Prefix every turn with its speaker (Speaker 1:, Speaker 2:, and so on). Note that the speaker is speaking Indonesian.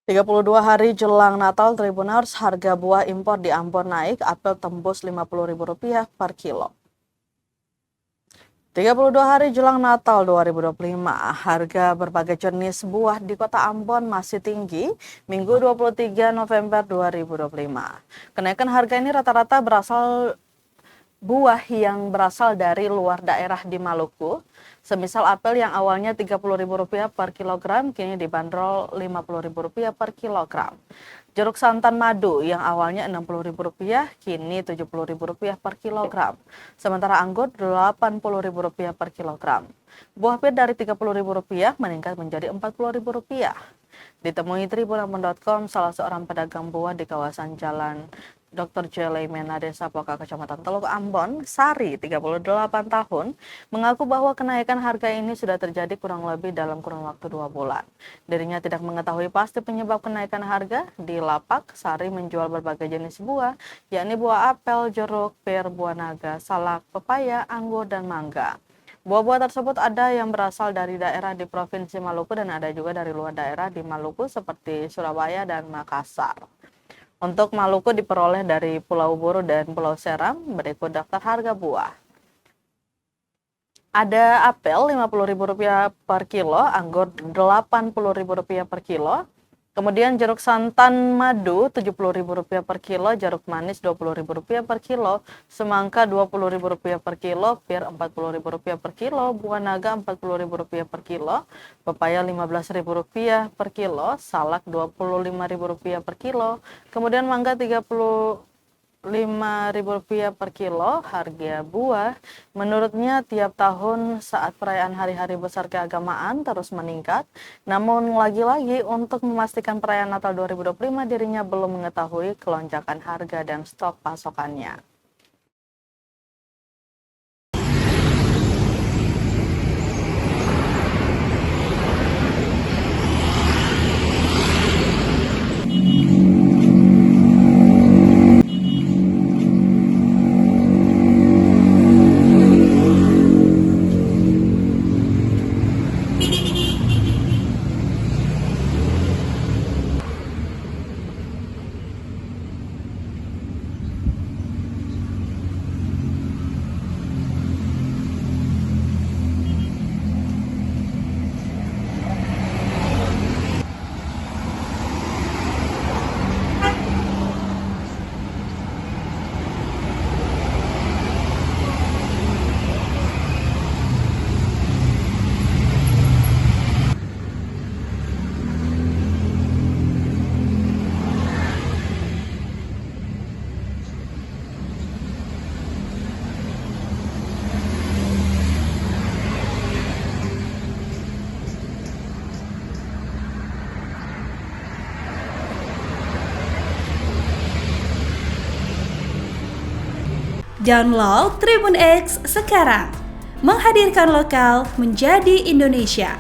Speaker 1: 32 hari jelang Natal Tribuners, harga buah impor di Ambon naik, apel tembus Rp50.000 per kilo. 32 hari jelang Natal 2025, harga berbagai jenis buah di kota Ambon masih tinggi, Minggu 23 November 2025. Kenaikan harga ini rata-rata berasal buah yang berasal dari luar daerah di Maluku. Semisal apel yang awalnya Rp30.000 per kilogram kini dibanderol Rp50.000 per kilogram. Jeruk santan madu yang awalnya Rp60.000 kini Rp70.000 per kilogram. Sementara anggur Rp80.000 per kilogram. Buah pir dari Rp30.000 meningkat menjadi Rp40.000. Ditemui tribunambon.com, salah seorang pedagang buah di kawasan Jalan Dr. Jelaimena, Desa Poka, Kecamatan Teluk Ambon, Sari, 38 tahun, mengaku bahwa kenaikan harga ini sudah terjadi kurang lebih dalam kurun waktu 2 bulan. Dirinya tidak mengetahui pasti penyebab kenaikan harga. Di lapak, Sari menjual berbagai jenis buah, yakni buah apel, jeruk, pir, buah naga, salak, pepaya, anggur, dan mangga. Buah-buah tersebut ada yang berasal dari daerah di Provinsi Maluku dan ada juga dari luar daerah di Maluku seperti Surabaya dan Makassar. Untuk Maluku diperoleh dari Pulau Buru dan Pulau Seram. Berikut daftar harga buah. Ada apel Rp50.000 per kilo, anggur Rp80.000 per kilo. Kemudian jeruk santan madu Rp70.000 per kilo, jeruk manis Rp20.000 per kilo, semangka Rp20.000 per kilo, pir Rp40.000 per kilo, buah naga Rp40.000 per kilo, pepaya Rp15.000 per kilo, salak Rp25.000 per kilo, kemudian mangga Rp35.000 per kilo. Harga buah menurutnya tiap tahun saat perayaan hari-hari besar keagamaan terus meningkat. Namun lagi-lagi untuk memastikan perayaan Natal 2025 dirinya belum mengetahui kelonjakan harga dan stok pasokannya.
Speaker 2: Download Tribun X sekarang, menghadirkan lokal menjadi Indonesia.